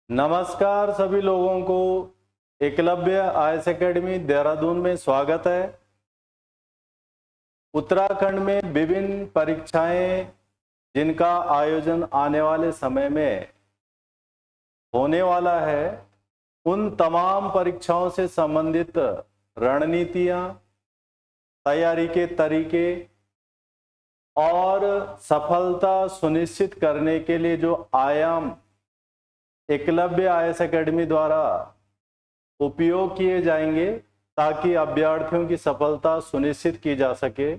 नमस्कार सभी लोगों को। एकलव्य आईएएस एकेडमी देहरादून में स्वागत है। उत्तराखंड में विभिन्न परीक्षाएं जिनका आयोजन आने वाले समय में होने वाला है, उन तमाम परीक्षाओं से संबंधित रणनीतियां, तैयारी के तरीके और सफलता सुनिश्चित करने के लिए जो आयाम एकलव्य आईएएस एकेडमी द्वारा उपयोग किए जाएंगे ताकि अभ्यर्थियों की सफलता सुनिश्चित की जा सके,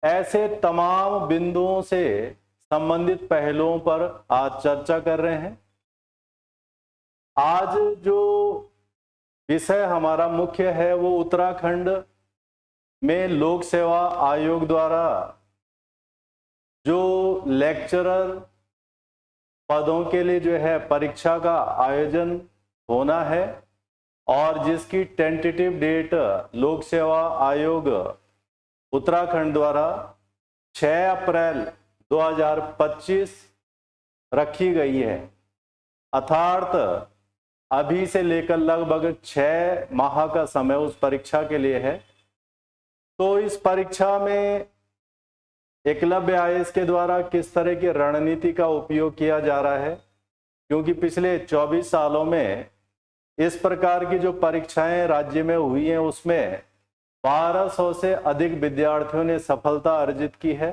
ऐसे तमाम बिंदुओं से संबंधित पहलुओं पर आज चर्चा कर रहे हैं। आज जो विषय हमारा मुख्य है वो उत्तराखंड में लोक सेवा आयोग द्वारा जो लेक्चरर पदों के लिए जो है परीक्षा का आयोजन होना है और जिसकी टेंटेटिव डेट लोक सेवा आयोग उत्तराखंड द्वारा 6 अप्रैल 2025 रखी गई है। अर्थात अभी से लेकर लगभग 6 माह का समय उस परीक्षा के लिए है। तो इस परीक्षा में एकलव्य आईएएस के द्वारा किस तरह की रणनीति का उपयोग किया जा रहा है, क्योंकि पिछले 24 सालों में इस प्रकार की जो परीक्षाएं राज्य में हुई हैं उसमें 1200 से अधिक विद्यार्थियों ने सफलता अर्जित की है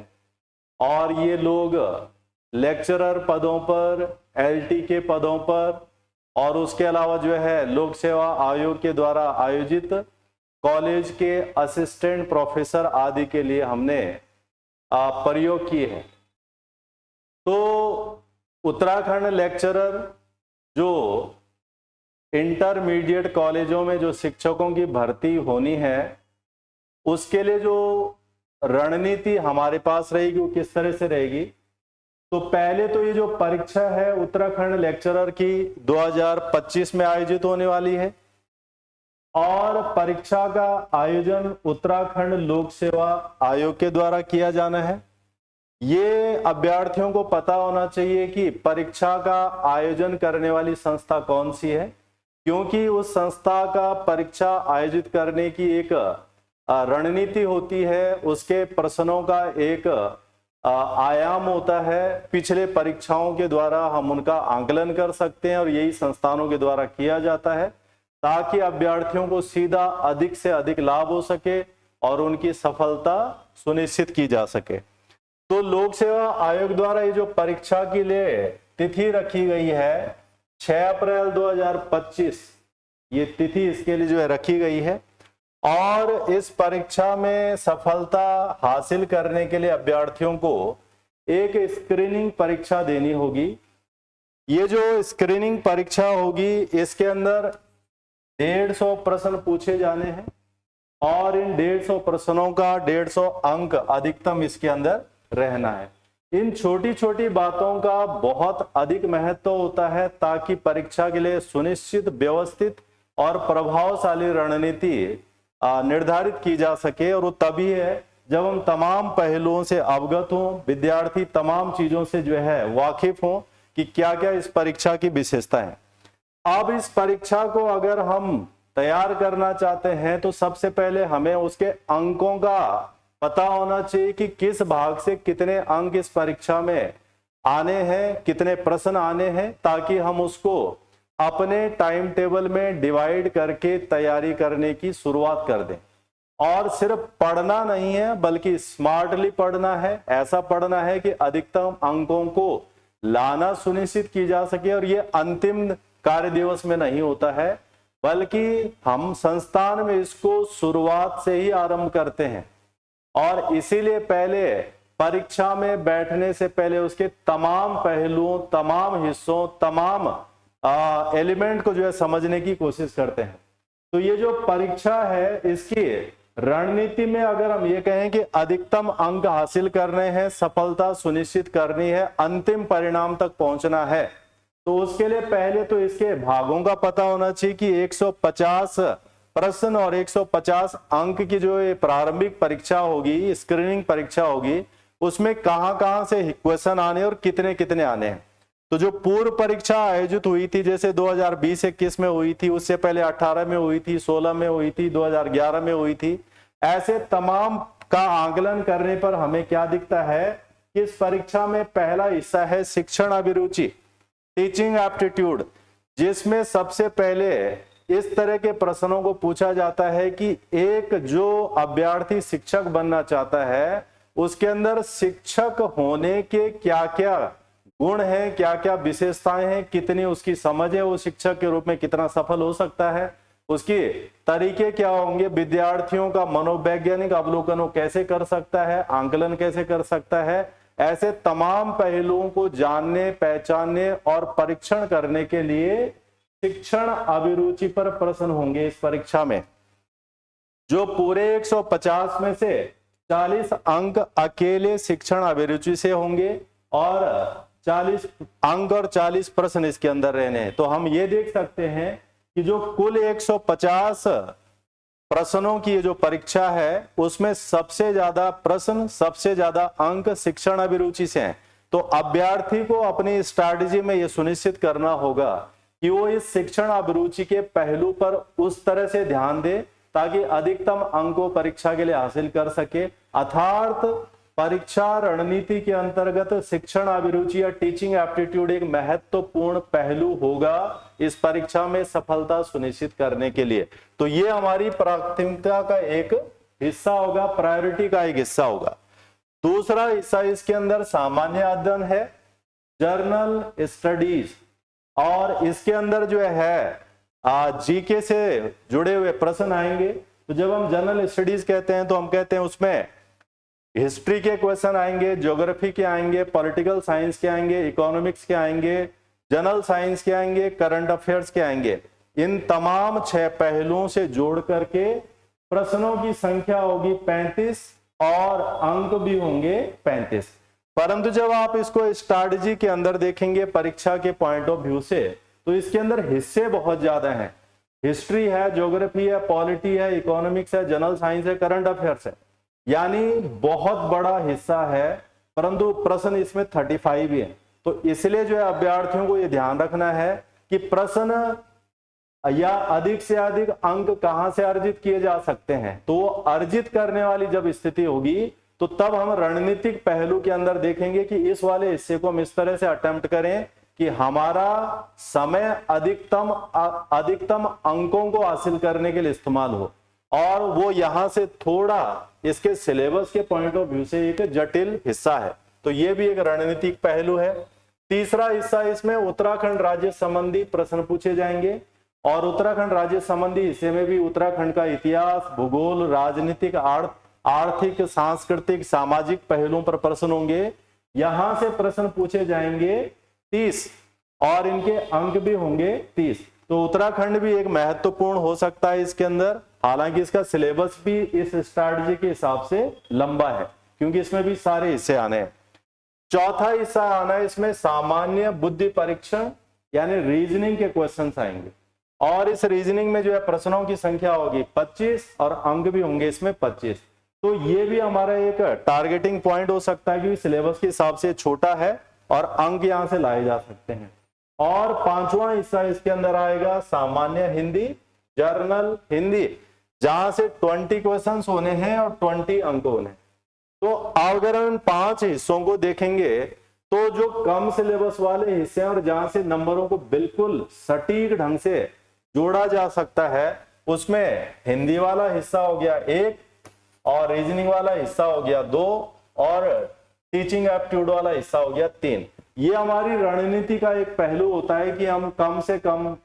और ये लोग लेक्चरर पदों पर, एलटी के पदों पर और उसके अलावा जो है लोक सेवा आयोग के द्वारा आयोजित कॉलेज के असिस्टेंट प्रोफेसर आदि के लिए हमने प्रयोग किए हैं। तो उत्तराखंड लेक्चरर जो इंटरमीडिएट कॉलेजों में जो शिक्षकों की भर्ती होनी है उसके लिए जो रणनीति हमारे पास रहेगी वो किस तरह से रहेगी। तो पहले तो ये जो परीक्षा है उत्तराखंड लेक्चरर की 2025 में आयोजित होने वाली है और परीक्षा का आयोजन उत्तराखंड लोक सेवा आयोग के द्वारा किया जाना है। ये अभ्यर्थियों को पता होना चाहिए कि परीक्षा का आयोजन करने वाली संस्था कौन सी है, क्योंकि उस संस्था का परीक्षा आयोजित करने की एक रणनीति होती है, उसके प्रश्नों का एक आयाम होता है। पिछले परीक्षाओं के द्वारा हम उनका आंकलन कर सकते हैं और यही संस्थानों के द्वारा किया जाता है ताकि अभ्यर्थियों को सीधा अधिक से अधिक लाभ हो सके और उनकी सफलता सुनिश्चित की जा सके। तो लोक सेवा आयोग द्वारा ये जो परीक्षा के लिए तिथि रखी गई है 6 अप्रैल 2025, ये तिथि इसके लिए जो है रखी गई है और इस परीक्षा में सफलता हासिल करने के लिए अभ्यर्थियों को एक स्क्रीनिंग परीक्षा देनी होगी। ये जो स्क्रीनिंग परीक्षा होगी इसके अंदर 150 प्रश्न पूछे जाने हैं और इन 150 प्रश्नों का 150 अंक अधिकतम इसके अंदर रहना है। इन छोटी छोटी बातों का बहुत अधिक महत्व होता है ताकि परीक्षा के लिए सुनिश्चित, व्यवस्थित और प्रभावशाली रणनीति निर्धारित की जा सके। और वो तभी है जब हम तमाम पहलुओं से अवगत हों, विद्यार्थी तमाम चीजों से जो है वाकिफ हों कि क्या क्या इस परीक्षा की विशेषता है। अब इस परीक्षा को अगर हम तैयार करना चाहते हैं तो सबसे पहले हमें उसके अंकों का पता होना चाहिए कि किस भाग से कितने अंक इस परीक्षा में आने हैं, कितने प्रश्न आने हैं, ताकि हम उसको अपने टाइम टेबल में डिवाइड करके तैयारी करने की शुरुआत कर दें। और सिर्फ पढ़ना नहीं है बल्कि स्मार्टली पढ़ना है। ऐसा पढ़ना है कि अधिकतम अंकों को लाना सुनिश्चित की जा सके और ये अंतिम कार्य दिवस में नहीं होता है बल्कि हम संस्थान में इसको शुरुआत से ही आरंभ करते हैं और इसीलिए पहले परीक्षा में बैठने से पहले उसके तमाम पहलुओं, तमाम हिस्सों, तमाम एलिमेंट को जो है समझने की कोशिश करते हैं। तो ये जो परीक्षा है इसकी रणनीति में अगर हम ये कहें कि अधिकतम अंक हासिल करने हैं, सफलता सुनिश्चित करनी है, अंतिम परिणाम तक पहुंचना है, तो उसके लिए पहले तो इसके भागों का पता होना चाहिए कि 150 प्रश्न और 150 अंक की जो ये प्रारंभिक परीक्षा होगी, स्क्रीनिंग परीक्षा होगी, उसमें कहां कहां से क्वेश्चन आने और कितने कितने आने हैं। तो जो पूर्व परीक्षा आयोजित हुई थी, जैसे 2020-21 में हुई थी, उससे पहले 18 में हुई थी, 16 में हुई थी, 2011 में हुई थी, ऐसे तमाम का आकलन करने पर हमें क्या दिखता है कि इस परीक्षा में पहला हिस्सा है शिक्षण अभिरुचि, टीचिंग एप्टीट्यूड, जिसमें सबसे पहले इस तरह के प्रश्नों को पूछा जाता है कि एक जो अभ्यर्थी शिक्षक बनना चाहता है उसके अंदर शिक्षक होने के क्या क्या गुण हैं, क्या क्या विशेषताएं हैं, कितनी उसकी समझ है, वो शिक्षक के रूप में कितना सफल हो सकता है, उसके तरीके क्या होंगे, विद्यार्थियों का मनोवैज्ञानिक अवलोकन वो कैसे कर सकता है, आंकलन कैसे कर सकता है। ऐसे तमाम पहलुओं को जानने, पहचानने और परीक्षण करने के लिए शिक्षण अभिरुचि पर प्रश्न होंगे इस परीक्षा में। जो पूरे 150 में से 40 अंक अकेले शिक्षण अभिरुचि से होंगे और 40 अंक और 40 प्रश्न इसके अंदर रहने हैं। तो हम ये देख सकते हैं कि जो कुल 150 प्रश्नों की जो परीक्षा है उसमें सबसे ज्यादा प्रश्न, सबसे ज्यादा अंक शिक्षण अभिरुचि से हैं। तो अभ्यर्थी को अपनी स्ट्रैटेजी में यह सुनिश्चित करना होगा कि वो इस शिक्षण अभिरुचि के पहलू पर उस तरह से ध्यान दे ताकि अधिकतम अंकों परीक्षा के लिए हासिल कर सके। अर्थात परीक्षा रणनीति के अंतर्गत शिक्षण अभिरुचि या टीचिंग एप्टीट्यूड एक महत्वपूर्ण पहलू होगा इस परीक्षा में सफलता सुनिश्चित करने के लिए। तो ये हमारी प्राथमिकता का एक हिस्सा होगा, प्रायोरिटी का एक हिस्सा होगा। दूसरा हिस्सा इसके अंदर सामान्य अध्ययन है, जर्नल स्टडीज, और इसके अंदर जो है जीके से जुड़े हुए प्रश्न आएंगे। तो जब हम जनरल स्टडीज कहते हैं तो हम कहते हैं उसमें हिस्ट्री के क्वेश्चन आएंगे, ज्योग्राफी के आएंगे, पॉलिटिकल साइंस के आएंगे, इकोनॉमिक्स के आएंगे, जनरल साइंस के आएंगे, करंट अफेयर्स के आएंगे। इन तमाम 6 पहलुओं से जोड़ करके प्रश्नों की संख्या होगी 35 और अंक भी होंगे 35। परंतु जब आप इसको स्ट्रैटेजी के अंदर देखेंगे परीक्षा के पॉइंट ऑफ व्यू से तो इसके अंदर हिस्से बहुत ज्यादा हैं। हिस्ट्री है, ज्योग्राफी है, पॉलिटी है, इकोनॉमिक्स है, जनरल साइंस है, करंट अफेयर्स है, यानी बहुत बड़ा हिस्सा है। परंतु प्रश्न इसमें 35 ही है। तो इसलिए जो है अभ्यर्थियों को यह ध्यान रखना है कि प्रश्न या अधिक से अधिक अंक कहां से अर्जित किए जा सकते हैं। तो वो अर्जित करने वाली जब स्थिति होगी तो तब हम रणनीतिक पहलू के अंदर देखेंगे कि इस वाले हिस्से को हम इस तरह से अटेम्प्ट करें कि हमारा समय अधिकतम अंकों को हासिल करने के लिए इस्तेमाल हो, और वो यहां से थोड़ा इसके सिलेबस के पॉइंट ऑफ व्यू से एक जटिल हिस्सा है। तो ये भी एक रणनीतिक पहलू है। तीसरा हिस्सा इसमें उत्तराखंड राज्य संबंधी प्रश्न पूछे जाएंगे, और उत्तराखंड राज्य संबंधी हिस्से में भी उत्तराखंड का इतिहास, भूगोल, राजनीतिक, आर्थिक, सांस्कृतिक, सामाजिक पहलुओं पर प्रश्न होंगे। यहां से प्रश्न पूछे जाएंगे 30 और इनके अंक भी होंगे 30। तो उत्तराखंड भी एक महत्वपूर्ण हो सकता है इसके अंदर, हालांकि इसका सिलेबस भी इस स्ट्रैटेजी के हिसाब से लंबा है क्योंकि इसमें भी सारे हिस्से आने हैं। चौथा हिस्सा आना है इसमें सामान्य बुद्धि परीक्षण यानी रीजनिंग के क्वेश्चंस आएंगे, और इस रीजनिंग में जो है प्रश्नों की संख्या होगी 25 और अंक भी होंगे इसमें 25। तो ये भी हमारा एक टारगेटिंग पॉइंट हो सकता है क्योंकि सिलेबस के हिसाब से छोटा है और अंक यहां से लाए जा सकते हैं। और पांचवा हिस्सा इसके अंदर आएगा सामान्य हिंदी, जर्नल हिंदी, जहां से 20 क्वेश्चंस होने हैं और 20 अंक होने हैं। तो अगर हम 5 हिस्सों को देखेंगे तो जो कम सिलेबस वाले हिस्से हैं और जहां से नंबरों को बिल्कुल सटीक ढंग से जोड़ा जा सकता है उसमें हिंदी वाला हिस्सा हो गया 1, और रीजनिंग वाला हिस्सा हो गया 2, और टीचिंग एप्टीट्यूड वाला हिस्सा हो गया 3। ये हमारी रणनीति का एक पहलू होता है कि हम कम से कम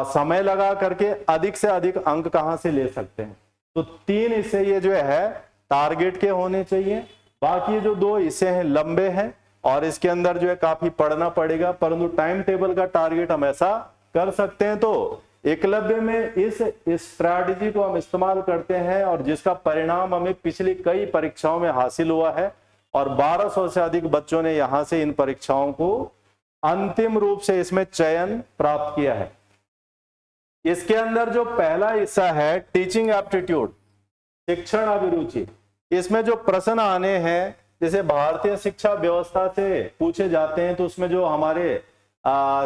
समय लगा करके अधिक से अधिक अंक कहां से ले सकते हैं। तो 3 हिस्से ये जो है टारगेट के होने चाहिए। बाकी जो 2 हिस्से हैं लंबे हैं और इसके अंदर जो है काफी पढ़ना पड़ेगा, परंतु टाइम टेबल का टारगेट हम ऐसा कर सकते हैं। तो एकलव्य में इस स्ट्रैटेजी को हम इस्तेमाल करते हैं और जिसका परिणाम हमें पिछली कई परीक्षाओं में हासिल हुआ है, और 1200 से अधिक बच्चों ने यहां से इन परीक्षाओं को अंतिम रूप से इसमें चयन प्राप्त किया है। इसके अंदर जो पहला हिस्सा है टीचिंग एप्टीट्यूड, शिक्षण अभिरुचि, इसमें जो प्रश्न आने हैं जैसे भारतीय शिक्षा व्यवस्था से पूछे जाते हैं तो उसमें जो हमारे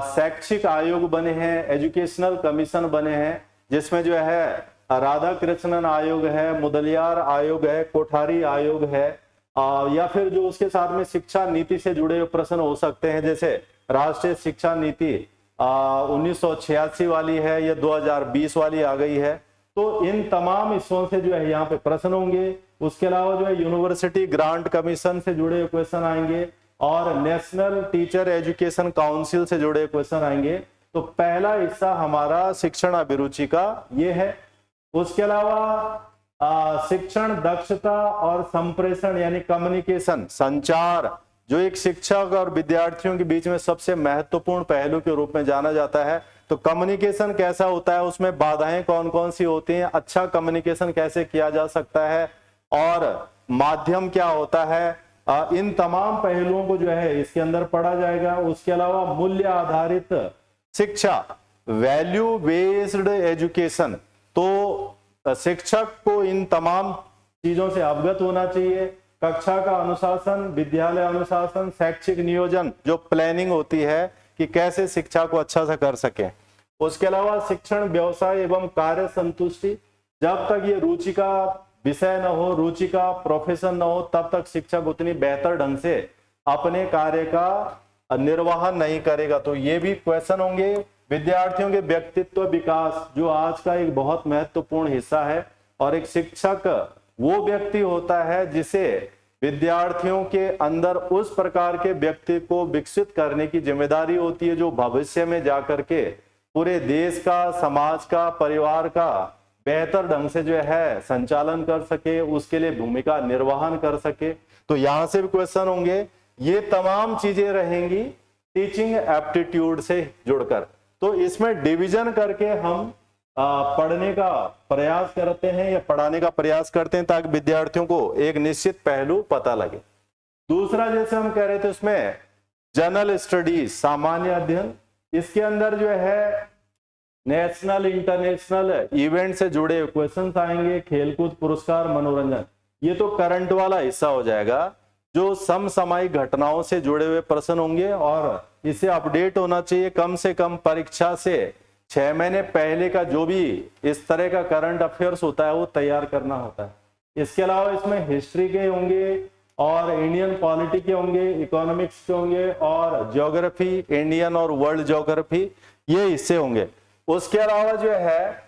शैक्षिक आयोग बने हैं, एजुकेशनल कमीशन बने हैं, जिसमें जो है राधा कृष्णन आयोग है, मुदलियार आयोग है, कोठारी आयोग है, या फिर जो उसके साथ में शिक्षा नीति से जुड़े हुए प्रश्न हो सकते हैं, जैसे राष्ट्रीय शिक्षा नीति 1986 वाली है, या 2020 वाली आ गई है। तो इन तमाम हिस्सों से जो है यहाँ पे प्रश्न होंगे। उसके अलावा जो है यूनिवर्सिटी ग्रांट कमीशन से जुड़े क्वेश्चन आएंगे और नेशनल टीचर एजुकेशन काउंसिल से जुड़े क्वेश्चन आएंगे। तो पहला हिस्सा हमारा शिक्षण अभिरुचि का ये है। उसके अलावा शिक्षण दक्षता और संप्रेषण यानी कम्युनिकेशन, संचार, जो एक शिक्षक और विद्यार्थियों के बीच में सबसे महत्वपूर्ण पहलू के रूप में जाना जाता है। तो कम्युनिकेशन कैसा होता है, उसमें बाधाएं कौन कौन सी होती हैं, अच्छा कम्युनिकेशन कैसे किया जा सकता है और माध्यम क्या होता है, इन तमाम पहलुओं को जो है इसके अंदर पढ़ा जाएगा। उसके अलावा मूल्य आधारित शिक्षा, वैल्यू बेस्ड एजुकेशन, तो शिक्षक को इन तमाम चीजों से अवगत होना चाहिए। कक्षा का अनुशासन, विद्यालय अनुशासन, शैक्षिक नियोजन, जो प्लानिंग होती है कि कैसे शिक्षा को अच्छा से कर सके। उसके अलावा शिक्षण व्यवसाय एवं कार्य संतुष्टि, जब तक ये रुचि का विषय न हो, रुचि का प्रोफेशन न हो, तब तक शिक्षक उतनी बेहतर ढंग से अपने कार्य का निर्वहन नहीं करेगा। तो ये भी क्वेश्चन होंगे। विद्यार्थियों के व्यक्तित्व विकास, जो आज का एक बहुत महत्वपूर्ण हिस्सा है, और एक शिक्षक वो व्यक्ति होता है जिसे विद्यार्थियों के अंदर उस प्रकार के व्यक्ति को विकसित करने की जिम्मेदारी होती है जो भविष्य में जाकर के पूरे देश का, समाज का, परिवार का बेहतर ढंग से जो है संचालन कर सके, उसके लिए भूमिका निर्वहन कर सके। तो यहां से भी क्वेश्चन होंगे। ये तमाम चीजें रहेंगी टीचिंग एप्टीट्यूड से जुड़कर। तो इसमें डिवीजन करके हम पढ़ने का प्रयास करते हैं या पढ़ाने का प्रयास करते हैं ताकि विद्यार्थियों को एक निश्चित पहलू पता लगे। दूसरा, जैसे हम कह रहे थे, उसमें जनरल स्टडीज, सामान्य अध्ययन, इसके अंदर जो है नेशनल इंटरनेशनल इवेंट से जुड़े क्वेश्चंस आएंगे, खेलकूद, पुरस्कार, मनोरंजन। ये तो करंट वाला हिस्सा हो जाएगा, जो समसामयिक घटनाओं से जुड़े हुए प्रश्न होंगे और इसे अपडेट होना चाहिए। कम से कम परीक्षा से 6 महीने पहले का जो भी इस तरह का करंट अफेयर्स होता है वो तैयार करना होता है। इसके अलावा इसमें हिस्ट्री के होंगे और इंडियन पॉलिटी के होंगे, इकोनॉमिक्स के होंगे और ज्योग्राफी, इंडियन और वर्ल्ड ज्योग्राफी, ये हिस्से होंगे। उसके अलावा जो है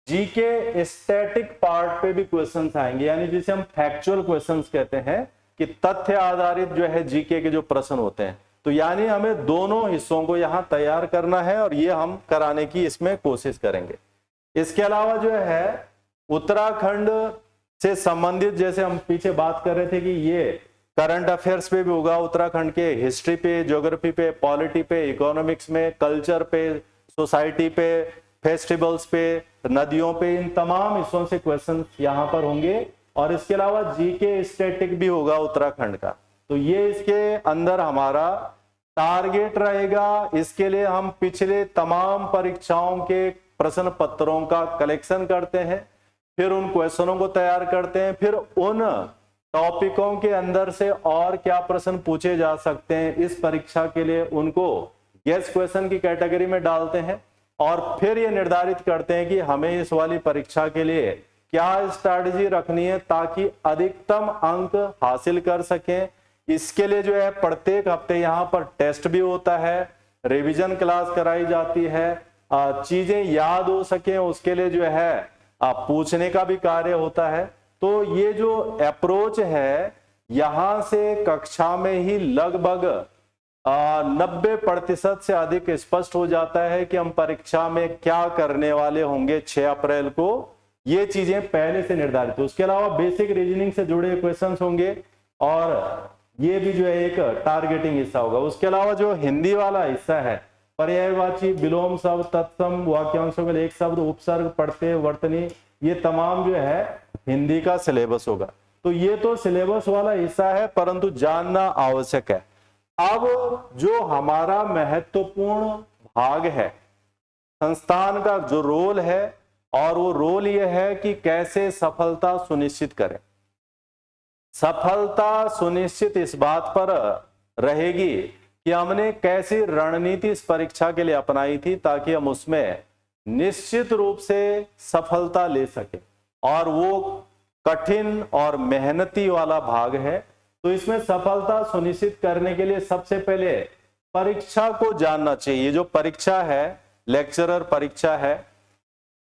जीके स्टैटिक पार्ट पे भी क्वेश्चंस आएंगे, यानी जिसे हम फैक्चुअल क्वेश्चंस कहते हैं, कि तथ्य आधारित जो है जीके के जो प्रश्न होते हैं। तो यानी हमें दोनों हिस्सों को यहाँ तैयार करना है और ये हम कराने की इसमें कोशिश करेंगे। इसके अलावा जो है उत्तराखंड से संबंधित, जैसे हम पीछे बात कर रहे थे कि ये करंट अफेयर्स पे भी होगा, उत्तराखंड के हिस्ट्री पे, ज्योग्राफी पे, पॉलिटी पे, इकोनॉमिक्स में, कल्चर पे, सोसाइटी पे, फेस्टिवल्स पे, नदियों पे, इन तमाम हिस्सों से क्वेश्चन यहाँ पर होंगे। और इसके अलावा जीके स्टैटिक भी होगा उत्तराखंड का। तो ये इसके अंदर हमारा टारगेट रहेगा। इसके लिए हम पिछले तमाम परीक्षाओं के प्रश्न पत्रों का कलेक्शन करते हैं, फिर उन क्वेश्चनों को तैयार करते हैं, फिर उन टॉपिकों के अंदर से और क्या प्रश्न पूछे जा सकते हैं इस परीक्षा के लिए, उनको गेस क्वेश्चन की कैटेगरी में डालते हैं और फिर ये निर्धारित करते हैं कि हमें इस वाली परीक्षा के लिए क्या स्ट्रैटेजी रखनी है ताकि अधिकतम अंक हासिल कर सकें। इसके लिए जो है प्रत्येक हफ्ते यहाँ पर टेस्ट भी होता है, रिवीजन क्लास कराई जाती है, चीजें याद हो सके उसके लिए जो है पूछने का भी कार्य होता है। तो ये जो अप्रोच है, यहाँ से कक्षा में ही लगभग 90% से अधिक स्पष्ट हो जाता है कि हम परीक्षा में क्या करने वाले होंगे 6 अप्रैल को। ये चीजें पहले से निर्धारित। उसके अलावा बेसिक रीजनिंग से जुड़े क्वेश्चंस होंगे और ये भी जो है एक टारगेटिंग हिस्सा होगा। उसके अलावा जो हिंदी वाला हिस्सा है, पर्यायवाची, विलोम शब्द, तत्सम, वाक्यांशों के लिए एक शब्द, उपसर्ग, पढ़ते, वर्तनी, ये तमाम जो है हिंदी का सिलेबस होगा। तो ये तो सिलेबस वाला हिस्सा है, परंतु जानना आवश्यक है। अब जो हमारा महत्वपूर्ण भाग है, संस्थान का जो रोल है, और वो रोल ये है कि कैसे सफलता सुनिश्चित करें। सफलता सुनिश्चित इस बात पर रहेगी कि हमने कैसी रणनीति इस परीक्षा के लिए अपनाई थी ताकि हम उसमें निश्चित रूप से सफलता ले सके। और वो कठिन और मेहनती वाला भाग है। तो इसमें सफलता सुनिश्चित करने के लिए सबसे पहले परीक्षा को जानना चाहिए। ये जो परीक्षा है, लेक्चरर परीक्षा है,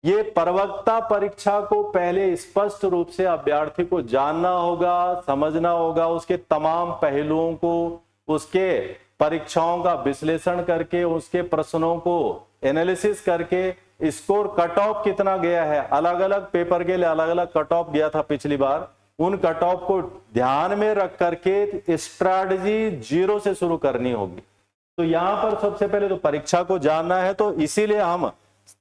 ये प्रवक्ता परीक्षा को पहले स्पष्ट रूप से अभ्यर्थी को जानना होगा, समझना होगा, उसके तमाम पहलुओं को, उसके परीक्षाओं का विश्लेषण करके, उसके प्रश्नों को एनालिसिस करके स्कोर कट ऑफ कितना गया है, अलग अलग पेपर के लिए अलग अलग कट ऑफ गया था पिछली बार, उन कट ऑफ को ध्यान में रख करके स्ट्रैटेजी 0 से शुरू करनी होगी। तो यहां पर सबसे पहले तो परीक्षा को जानना है। तो इसीलिए हम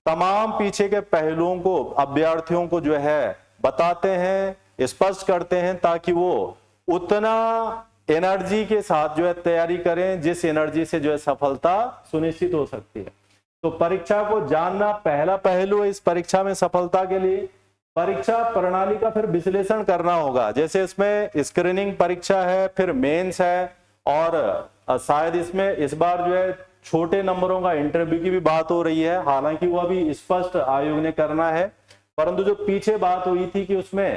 तमाम पीछे के पहलुओं को अभ्यर्थियों को जो है बताते हैं, स्पष्ट करते हैं, ताकि वो उतना एनर्जी के साथ जो है तैयारी करें जिस एनर्जी से जो है सफलता सुनिश्चित हो सकती है। तो परीक्षा को जानना पहला पहलू है इस परीक्षा में सफलता के लिए। परीक्षा प्रणाली का फिर विश्लेषण करना होगा। जैसे इसमें स्क्रीनिंग परीक्षा है, फिर मेंस है, और शायद इसमें इस बार जो है छोटे नंबरों का इंटरव्यू की भी बात हो रही है। हालांकि वो अभी स्पष्ट आयोग ने करना है, परंतु जो पीछे बात हुई थी कि उसमें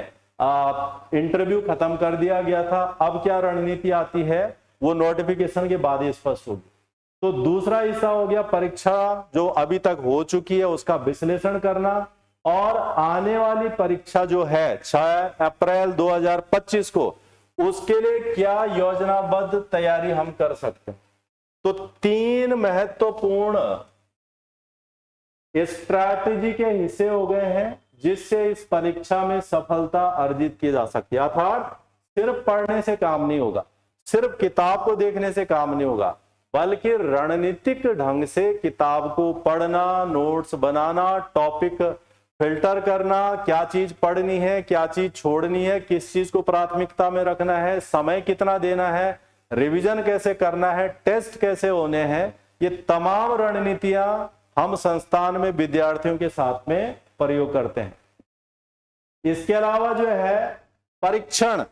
इंटरव्यू खत्म कर दिया गया था, अब क्या रणनीति आती है वो नोटिफिकेशन के बाद ही स्पष्ट होगी। तो दूसरा हिस्सा हो गया परीक्षा जो अभी तक हो चुकी है उसका विश्लेषण करना, और आने वाली परीक्षा जो है 6 अप्रैल 2025 को, उसके लिए क्या योजनाबद्ध तैयारी हम कर सकते हैं। तो 3 महत्वपूर्ण स्ट्रैटेजी के हिस्से हो गए हैं जिससे इस परीक्षा में सफलता अर्जित की जा सकती है। अर्थात सिर्फ पढ़ने से काम नहीं होगा, सिर्फ किताब को देखने से काम नहीं होगा, बल्कि रणनीतिक ढंग से किताब को पढ़ना, नोट्स बनाना, टॉपिक फिल्टर करना, क्या चीज पढ़नी है, क्या चीज छोड़नी है, किस चीज को प्राथमिकता में रखना है, समय कितना देना है, रिवीजन कैसे करना है, टेस्ट कैसे होने हैं, ये तमाम रणनीतियां हम संस्थान में विद्यार्थियों के साथ में प्रयोग करते हैं। इसके अलावा जो है परीक्षण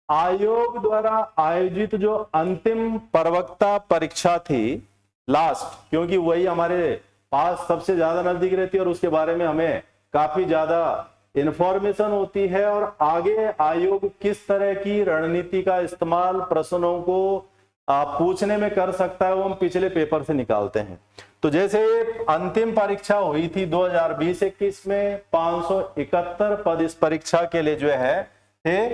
आयोग द्वारा आयोजित जो अंतिम प्रवक्ता परीक्षा थी लास्ट, क्योंकि वही हमारे पास सबसे ज्यादा नजदीक रहती है और उसके बारे में हमें काफी ज्यादा इंफॉर्मेशन होती है, और आगे आयोग किस तरह की रणनीति का इस्तेमाल प्रश्नों को पूछने में कर सकता है वो हम पिछले पेपर से निकालते हैं। तो जैसे अंतिम परीक्षा हुई थी 2020-21 में 571 पद इस परीक्षा के लिए जो है थे।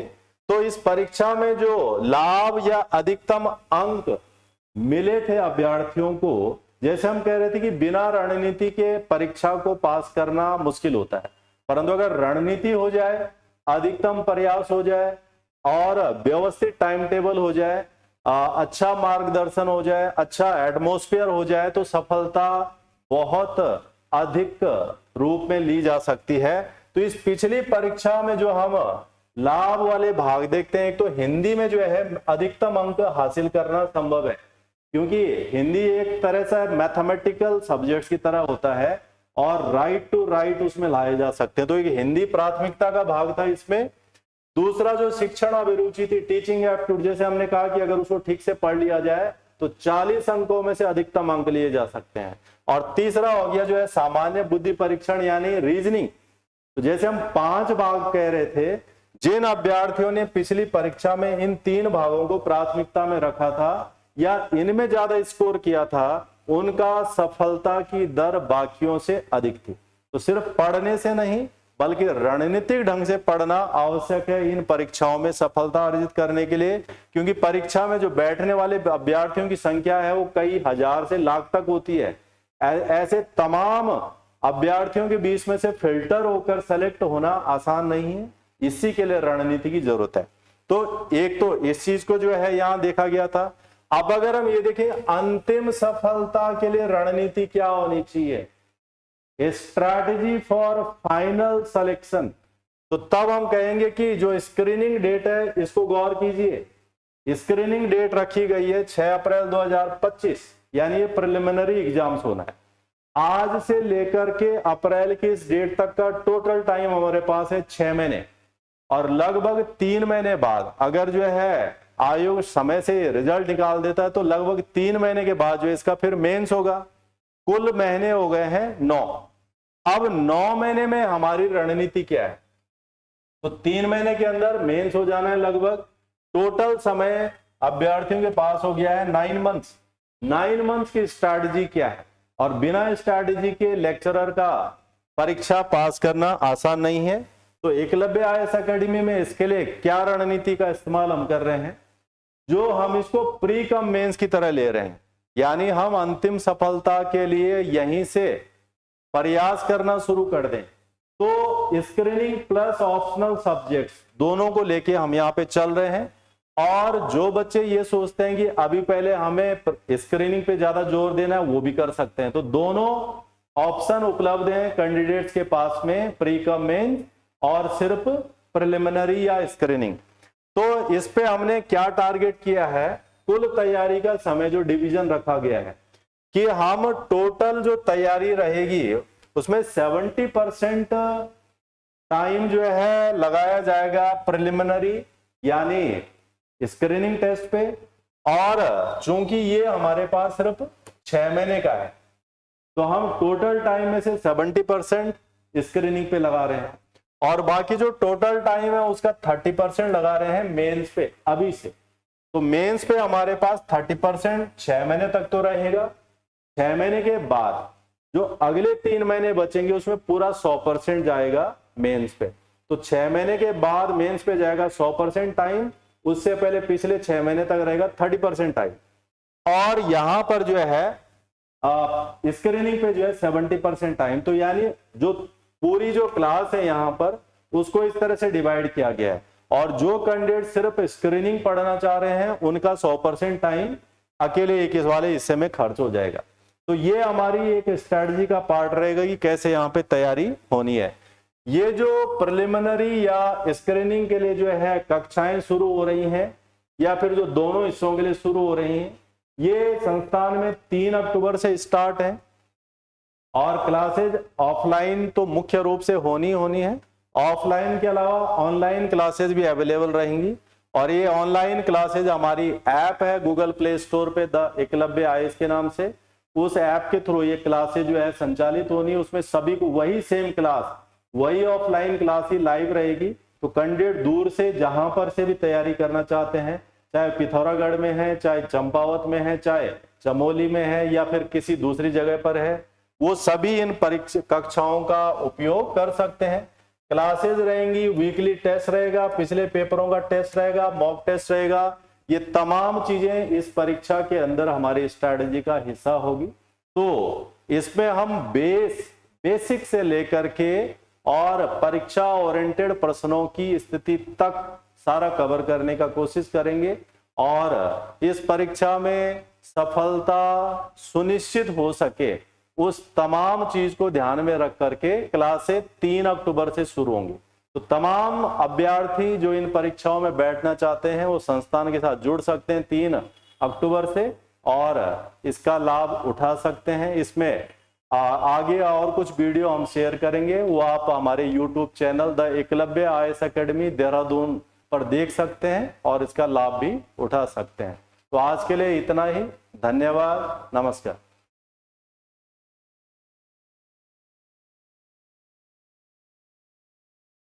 तो इस परीक्षा में जो लाभ या अधिकतम अंक मिले थे अभ्यर्थियों को, जैसे हम कह रहे थे कि बिना रणनीति के परीक्षा को पास करना मुश्किल होता है, परंतु अगर रणनीति हो जाए, अधिकतम प्रयास हो जाए और व्यवस्थित टाइम टेबल हो जाए, अच्छा मार्गदर्शन हो जाए, अच्छा एटमॉस्फेयर हो जाए, तो सफलता बहुत अधिक रूप में ली जा सकती है। तो इस पिछली परीक्षा में जो हम लाभ वाले भाग देखते हैं, एक तो हिंदी में जो है अधिकतम अंक हासिल करना संभव है, क्योंकि हिंदी एक तरह से मैथमेटिकल सब्जेक्ट्स की तरह होता है और राइट टू राइट उसमें लाए जा सकते हैं। तो एक हिंदी प्राथमिकता का भाग था इसमें। दूसरा जो शिक्षण अभिरुचि थी, टीचिंग एप्टीट्यूड, जैसे हमने कहा कि अगर उसको ठीक से पढ़ लिया जाए तो 40 अंकों में से अधिकतम अंक लिए जा सकते हैं। और तीसरा हो गया जो है सामान्य बुद्धि परीक्षण यानी रीजनिंग। तो जैसे हम 5 भाग कह रहे थे, जिन अभ्यर्थियों ने पिछली परीक्षा में इन 3 भागों को प्राथमिकता में रखा था या इनमें ज्यादा स्कोर किया था, उनका सफलता की दर बाकियों से अधिक थी। तो सिर्फ पढ़ने से नहीं बल्कि रणनीतिक ढंग से पढ़ना आवश्यक है इन परीक्षाओं में सफलता अर्जित करने के लिए, क्योंकि परीक्षा में जो बैठने वाले अभ्यर्थियों की संख्या है वो कई हजार से लाख तक होती है। ऐसे तमाम अभ्यर्थियों के बीच में से फिल्टर होकर सेलेक्ट होना आसान नहीं है, इसी के लिए रणनीति की जरूरत है। तो एक तो इस चीज को जो है यहां देखा गया था। अब अगर हम ये देखें अंतिम सफलता के लिए रणनीति क्या होनी चाहिए, स्ट्रैटेजी फॉर फाइनल सिलेक्शन, तो तब हम कहेंगे कि जो स्क्रीनिंग डेट है इसको गौर कीजिए। स्क्रीनिंग डेट रखी गई है 6 अप्रैल 2025, यानी ये प्रिलिमिनरी एग्जाम्स होना है। आज से लेकर के अप्रैल की इस डेट तक का टोटल टाइम हमारे पास है 6 महीने। और लगभग 3 महीने बाद अगर जो है आयोग समय से रिजल्ट निकाल देता है तो लगभग 3 महीने के बाद जो इसका फिर मेंस होगा। कुल महीने हो गए हैं 9। अब 9 महीने में हमारी रणनीति क्या है? तो 3 महीने के अंदर मेंस हो जाना है लगभग। टोटल समय अभ्यर्थियों के पास हो गया है 9 मंथ्स। 9 मंथ्स की स्ट्रैटेजी क्या है? और बिना स्ट्रैटेजी के लेक्चरर का परीक्षा पास करना आसान नहीं है। तो एकलव्य आईएएस एकेडमी में इसके लिए क्या रणनीति का इस्तेमाल हम कर रहे हैं, जो हम इसको प्री कम मेंस की तरह ले रहे हैं, यानी हम अंतिम सफलता के लिए यहीं से प्रयास करना शुरू कर दें। तो स्क्रीनिंग प्लस ऑप्शनल सब्जेक्ट्स दोनों को लेके हम यहाँ पे चल रहे हैं। और जो बच्चे ये सोचते हैं कि अभी पहले हमें स्क्रीनिंग पे ज्यादा जोर देना है, वो भी कर सकते हैं। तो दोनों ऑप्शन उपलब्ध हैं कैंडिडेट्स के पास में, प्री कम मेंस और सिर्फ प्रिलिमिनरी या स्क्रीनिंग। तो इस पे हमने क्या टारगेट किया है, कुल तैयारी का समय जो डिवीजन रखा गया है कि हम टोटल जो तैयारी रहेगी उसमें 70% टाइम जो है लगाया जाएगा प्रिलिमिनरी यानी स्क्रीनिंग टेस्ट पे। और चूंकि ये हमारे पास सिर्फ 6 महीने का है तो हम टोटल टाइम में से 70% स्क्रीनिंग पे लगा रहे हैं और बाकी जो टोटल टाइम है उसका 30% लगा रहे हैं मेंस पे अभी से। तो मेंस पे हमारे पास 30% 6 महीने तक तो रहेगा। 6 महीने के बाद जो अगले 3 महीने बचेंगे उसमें पूरा 100% जाएगा मेंस पे। तो 6 महीने के बाद मेंस पे जाएगा 100% टाइम, उससे पहले पिछले 6 महीने तक रहेगा 30% टाइम। और यहां पर जो है स्क्रीनिंग पे जो है 70% टाइम। तो यानी जो पूरी जो क्लास है यहाँ पर उसको इस तरह से डिवाइड किया गया है। और जो कैंडिडेट सिर्फ स्क्रीनिंग पढ़ना चाह रहे हैं उनका 100% टाइम अकेले एक इस वाले हिस्से में खर्च हो जाएगा। तो ये हमारी एक स्ट्रेटजी का पार्ट रहेगा कि कैसे यहाँ पे तैयारी होनी है। ये जो प्रिलिमिनरी या स्क्रीनिंग के लिए जो है कक्षाएं शुरू हो रही हैं या फिर जो दोनों हिस्सों के लिए शुरू हो रही हैं, ये संस्थान में 3 अक्टूबर से स्टार्ट है। और क्लासेज ऑफलाइन तो मुख्य रूप से होनी है, ऑफलाइन के अलावा ऑनलाइन क्लासेज भी अवेलेबल रहेंगी। और ये ऑनलाइन क्लासेज हमारी ऐप है गूगल प्ले स्टोर पे द एकलव्य आईएएस के नाम से, उस ऐप के थ्रू ये क्लासेज जो है संचालित होनी है। उसमें सभी को वही सेम क्लास, वही ऑफलाइन क्लास ही लाइव रहेगी। तो कैंडिडेट दूर से जहां पर से भी तैयारी करना चाहते हैं, चाहे पिथौरागढ़ में है, चाहे चंपावत में है, चाहे चमोली में है या फिर किसी दूसरी जगह पर है, वो सभी इन परीक्षा कक्षाओं का उपयोग कर सकते हैं। क्लासेज रहेंगी, वीकली टेस्ट रहेगा, पिछले पेपरों का टेस्ट रहेगा, मॉक टेस्ट रहेगा। ये तमाम चीजें इस परीक्षा के अंदर हमारी स्ट्रैटेजी का हिस्सा होगी। तो इसमें हम बेसिक से लेकर के और परीक्षा ओरिएंटेड प्रश्नों की स्थिति तक सारा कवर करने का कोशिश करेंगे। और इस परीक्षा में सफलता सुनिश्चित हो सके उस तमाम चीज को ध्यान में रख करके क्लासें 3 अक्टूबर से शुरू होंगी। तो तमाम अभ्यर्थी जो इन परीक्षाओं में बैठना चाहते हैं वो संस्थान के साथ जुड़ सकते हैं 3 अक्टूबर से और इसका लाभ उठा सकते हैं। इसमें आगे और कुछ वीडियो हम शेयर करेंगे, वो आप हमारे YouTube channel the Eklavya IAS academy Dehradun पर देख सकते हैं और इसका लाभ भी उठा सकते हैं। तो आज के लिए इतना ही, धन्यवाद, नमस्कार।